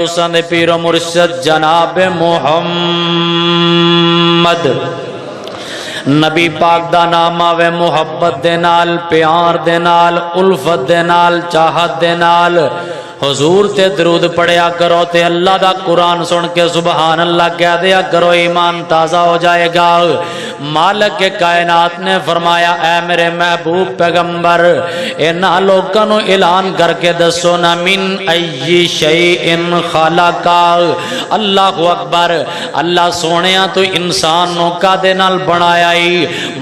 تساں دے پیر و مرشد جناب محمد نبی پاک دا نام آوے محبت دے نال، پیار دے نال، الفت دے نال، چاہت دے نال حضور تے درود پڑھیا کرو تے اللہ دا قرآن سن کے سبحان اللہ کہہ دیا کرو، ایمان تازہ ہو جائے گا۔ مالک کائنات نے فرمایا اے میرے محبوب پیغمبر انہاں لوکاں نو اعلان کر کے دسو نا من ای شیء خلقا، اللہ اکبر، اللہ سونیا تو انسان نو کادے نال بنایا ہی؟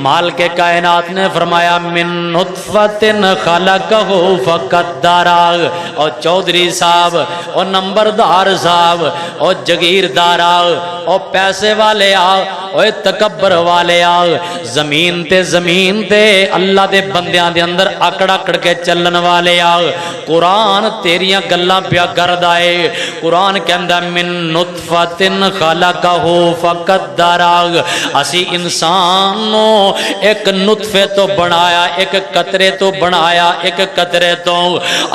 مالک کائنات نے فرمایا من نطفۃ خلقہ فقدر۔ اور چودھری صاحب اور نمبردار صاحب اور جگیردار اور پیسے والے اور تکبر والے زمین تے اللہ دے بندیاں دے اندر اکڑ اکڑ کے چلن والے قرآن تیریاں گلاں پیا کردا اے۔ قرآن کہندا من نطفۃ خلقہ فقدر، اسی انسان نو ایک نطفے تو بنایا، ایک قطرے تو بنایا، ایک قطرے تو،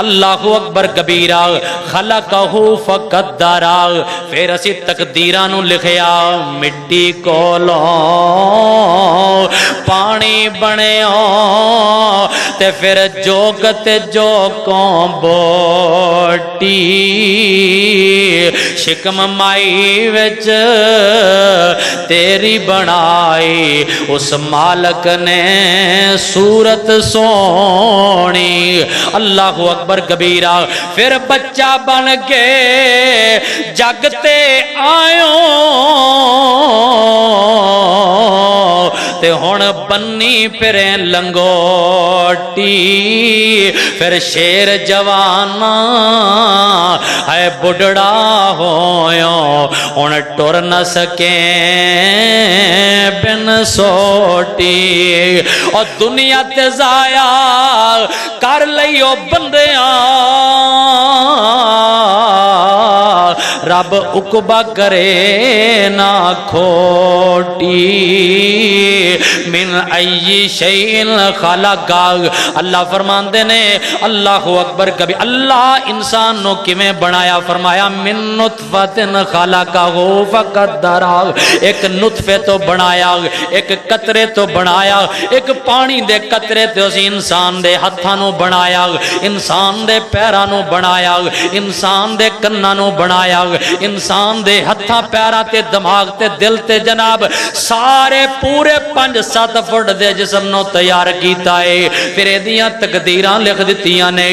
اللہ اکبر کبیرہ، خلقہ فقدر، پھر اسی تقدیراں نو لکھیا مٹی کولوں پانی بنیا تے پھر جوگت جوکوں بوٹی شکم مائی وچ تیری بنائی، اس مالک نے صورت سونی، اللہ اکبر کبیرہ، پھر بچہ بن کے جگتے آئوں تے ہون بنی پھرے لنگوٹی، پھر شیر جوانا ہے بڑھڑا ہویوں ہون ٹر نہ سکیں بن سوٹی، اور دنیا تے ضائع کر لئیو بندیاں رب عقبہ کرے نہ کھوٹی، من ای شیء خلقہ، اللہ فرماندے نے اللہ اکبر کبھی، اللہ انسان نو کیویں بنایا؟ فرمایا من نطفۃ خلقہ فقدر، ایک نطفے تو بنایا، ایک قطرے تو بنایا، ایک پانی دے قطرے تے اسی انسان دے ہتھاں نو بنایا، انسان دے پیراں نو بنایا، انسان دے کناں نو بنایا، انسان دے ہتھاں پیراں تے دماغ تے دل تے جناب سارے پورے 5-7 فٹ دے جسم نو تیار کیتا ہے، پھر ایدیاں تقدیراں لکھ دتیاں نے۔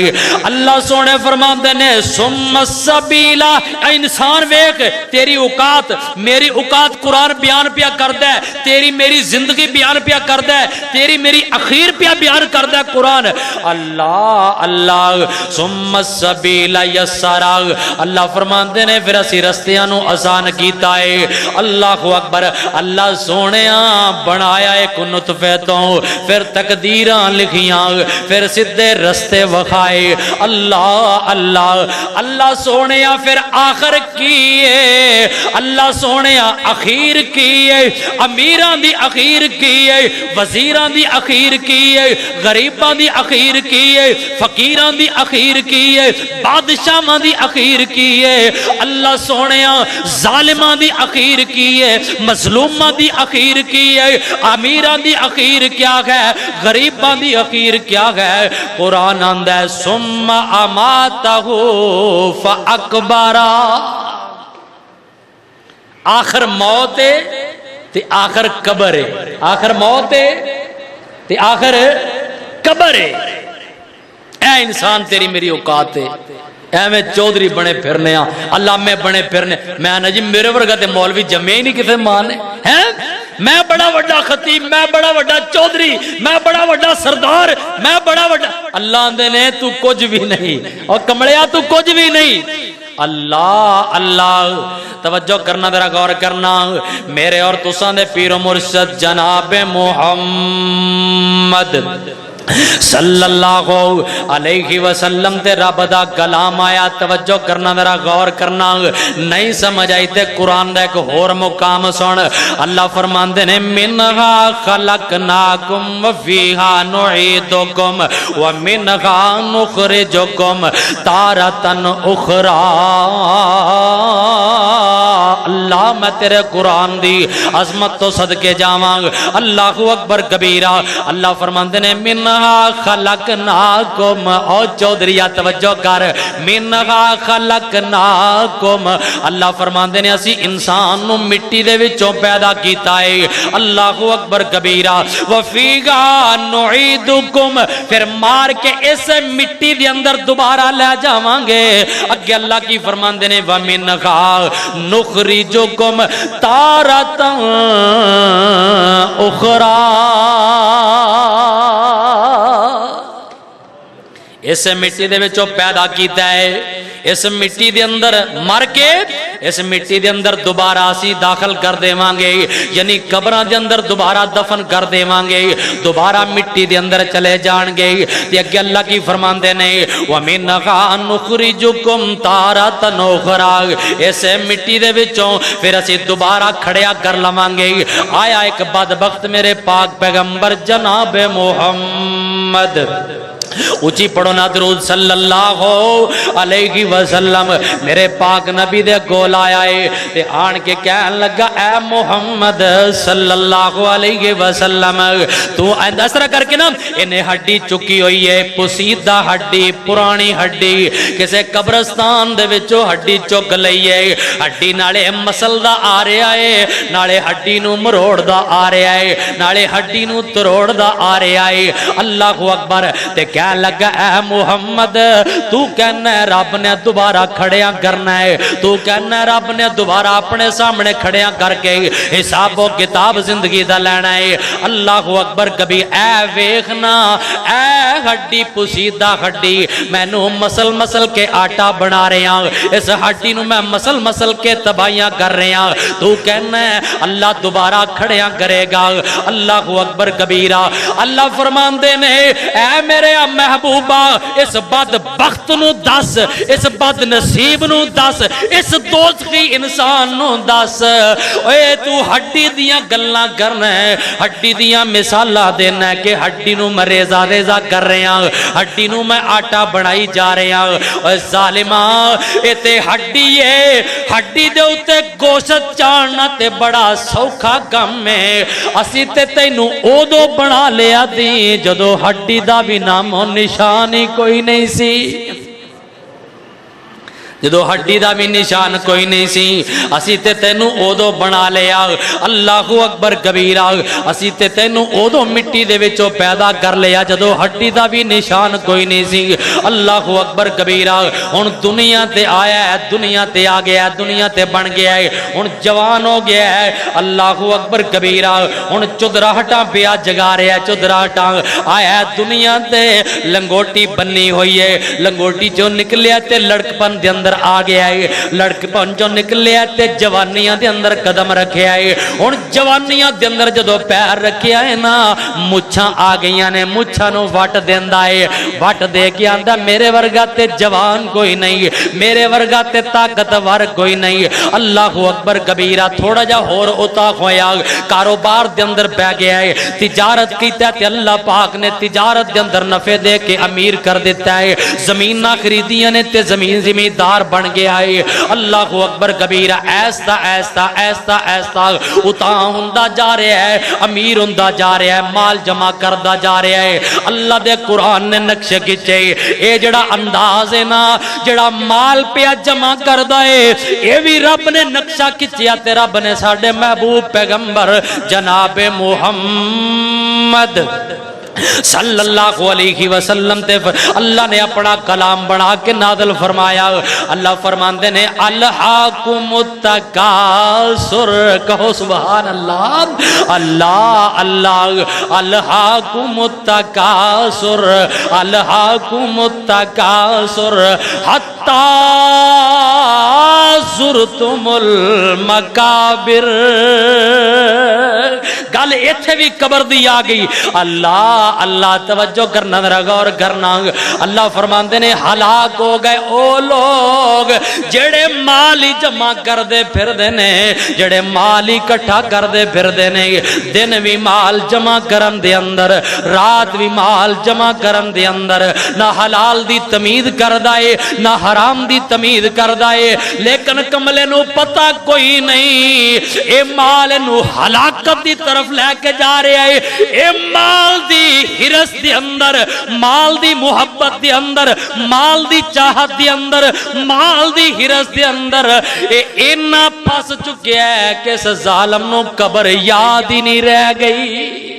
اللہ سونے فرماندے نے ثم السبیل، اے انسان ویکھ تیری اوقات میری اوقات قرآن بیان پیا کردا ہے، تیری میری زندگی بیان پیا کردا ہے، تیری میری اخیر پیا بیان کردا ہے قرآن۔ اللہ ثم السبیل یسر، اللہ فرماندے نے پھر اسی رستیاں نو آسان کیتا ہے، اللہ اکبر، اللہ سونیاں بنایا ایک نطفے تو، پھر تقدیراں لکھیاں، پھر سدھے رستے وکھائے، اللہ سونیاں پھر آخر کیے، اللہ سونیاں اخیر کیے، امیراں دی اخیر کیے، وزیراں دی اخیر کیے، غریباں دی اخیر کیے، فقیراں دی اخیر کیے، بادشاہاں دی اخیر کیے، اللہ سونیاں ظالماں دی اخیر کیے، مظلوماں دی اخیر کیے، امیراں دی اخیر کیا ہے، غریباں دی اخیر کیا ہے؟ قرآن آندا ہے ثم اماتہ فاکبرا، آخر موت ہے تے آخر قبر ہے، آخر موت ہے تے آخر قبر ہے۔ اے انسان تیری میری اوقات ہے، ایویں چودھری بنے پھرنے علامے بنے پھرنے، میں نجم میرے ورگا تے مولوی جمے ہی نہیں کسے مانے ہیں، میں بڑا وڈا خطیب، میں بڑا وڈا چودھری، میں بڑا وڈا سردار، میں بڑا وڈا، اللہ دے نے تو کچھ بھی نہیں، اور کمڑیا تو کچھ بھی نہیں۔ اللہ توجہ کرنا، ذرا غور کرنا، میرے اور تساں دے پیر و مرشد جناب محمد صلی اللہ علیہ وسلم تے رب دا کلام آیا. توجہ کرنا ذرا غور کرنا. نہیں سمجھ آئی تے قرآن دا ایک اور مقام سن. اللہ فرماندے نے منہا خلقناکم وفیہا نعیدکم ومنہا نخرجکم تارتن اخرى. اللہ میں تیرے قرآن دی عظمت تو صدقے جاواں. اللہ اکبر کبیرہ. اللہ فرماندے نے منہا خلقناکم. او چودھریا توجہ کر. منہا خلقناکم. اللہ فرماندے نے اسی انسان نو مٹی دے وچوں پیدا کیتا ہے. اللہ اکبر کبیرہ. وفیہا نعیدکم. پھر مار کے اس مٹی دے اندر دوبارہ لے جاواں گے. اگے اللہ کی فرماندے نے ومنہا نخرجکم تارۃ اخری. اس مٹی دے وچوں پیدا کیتا ہے. اس مٹی دے اندر مر کے اس مٹی دے اندر دوبارہ اسی داخل کر دیواں گے. یعنی قبراں دے اندر دوبارہ دفن کر دیواں گے. دوبارہ مٹی دے اندر چلے جان گے. تے اگے اللہ کی فرماندے نے وَمِنْهَا نُخْرِجُكُمْ تَارَةً أُخْرَىٰ. اس مٹی دے وچوں پھر اسی دوبارہ کھڑیا کر لواں گے. آیا ایک بدبخت میرے پاک پیغمبر جناب محمد اونچی پڑھو نا درود صلی اللہ علیہ وسلم. میرے پاک نبی دے کول آیا ہے تے آن کے کہن لگا اے محمد صلی اللہ علیہ وسلم تو اس طرح کر کے نا انہیں ہڈی چکی ہوئی ہے. پسیدہ ہڈی پرانی ہڈی کسے قبرستان دے وچوں ہڈی چک لئی ہے. ہڈی نالے مسل دا آ رہا ہے نالے ہڈی نو مروڑ دا آ رہا ہے نالے ہڈی نو تروڑ دا آ رہا ہے. اللہ اکبر. تے کہن لگا اے محمد تو کہنا ہے رب نے دوبارہ کھڑیاں کرنا ہے. تو کہنا ہے رب نے دوبارہ اپنے سامنے کھڑیاں کر کے حساب و کتاب زندگی دا لینا ہے. اللہ اکبر کبھی. اے ویکھنا اے ہڈی پسیدہ ہڈی میں نو مسل مسل کے آٹا بنا رہے ہیں. اس ہڈی نو میں مسل مسل کے تباہیاں کر رہے ہیں. تو کہنا ہے اللہ دوبارہ کھڑیاں کرے گا. اللہ اکبر کبیرہ. اللہ فرماندے نے اے میرے محبوبہ اس بدبخت نو دس اس بد نصیب نو دس اس دوزخی انسان نو دس اے تو ہڈی دیاں گلاں کرنا ہے ہڈی دیاں مثالاں دینا ہے کہ ہڈی نو میں ریزہ ریزہ کر رہے ہیں ہڈی نو میں آٹا بنائی جا رہے ہیں. اے ظالماں اے تے ہڈی ہے. ہڈی دے اوتے گوشت چاڑنا تے بڑا سوکھا کم ہے. اسی تے تینوں اودو بنا لیا دی جدو ہڈی دا بھی نام و نشان ہی کوئی نہیں سی. جدو ہڈی دا بھی نشان کوئی نہیں سی اسی تے تینوں اودو بنا لیا. اللہ اکبر کبیرہ. اسی تے تینوں اودو مٹی دے وچوں پیدا کر لیا جدو ہڈی دا بھی نشان کوئی نہیں سی. اللہ اکبر کبیرہ. ہن دنیا تے آیا ہے دنیا تے آ گیا ہے دنیا تے بن گیا ہے ہن جوان ہو گیا ہے. اللہ اکبر کبیرہ. ہن چودراہٹاں پیا جگا رہا ہے چودراہٹاں آیا ہے دنیا تے. لنگوٹی بنی ہوئی ہے لنگوٹی جو نکلیا تے لڑکپن دے اندر آ گیا ہے. لڑکپن جو نکلیا تے جوانیاں دے اندر قدم رکھیا ہے. ہن جوانیاں دے اندر جدو پیر رکھیا ہے نا مچھاں آ گئیاں نے مچھاں نو وٹ دیندا ہے. وٹ دے کے آندا میرے ورگا تے جوان کوئی نہیں میرے ورگا تے طاقتور کوئی نہیں. اللہ اکبر کبیرہ. تھوڑا جا ہور اتا ہویا کاروبار دے اندر پہ گیا ہے تجارت کیتا تے اللہ پاک نے تجارت دے اندر نفع دے کے امیر کر دیتا ہے. زمین نہ خریدیاں نے تے زمیندار بن گیا ہے. اللہ اکبر کبیرہ. ایستا ایستا ایستا ایستا اتا ہوندا جا رہا ہے امیر ہوندا جا رہا ہے مال جمع کردا جا رہا ہے. اللہ دے قرآن نے نقشے کھچے اے جڑا انداز ہے نا جڑا مال پیا جمع کردا ہے اے بھی رب نے نقشہ کھچیا تے رب نے ساڈے محبوب پیغمبر جناب محمد صلی اللہ علیہ وسلم تے اللہ نے اپنا کلام بنا کے نازل فرمایا. اللہ فرماندے نے الہاکم التکاثر. کہو سبحان اللہ. اللہ اللہ الہاکم التکاثر الہاکم التکاثر حتی زرتم المقابر. گل ایتھے بھی قبر دی آ گئی اللہ اللہ توجہ کرنا ذرا غور کرنا اللہ فرماندے نے ہلاک ہو گئے او لوگ جڑے مال ہی جمع کر دے پھر دے نے جڑے مال ہی کٹھا کر دے پھر دے نے دن بھی مال جمع کرن دے اندر رات بھی مال جمع کرن دے اندر نہ حلال دی تمیز کردا اے نہ حرام دی تمیز کردا اے لیکن کملے نو پتہ کوئی نہیں اے مال نو ہلاکت دی طرف لے کے جا رہا ہے اے مال دی ہرس دی اندر مال دی محبت دی اندر مال دی چاہت دی اندر مال دی ہرس دی اندر اے اینا پس چکیا ہے کہ اس ظالم نو قبر یاد ہی نہیں رہ گئی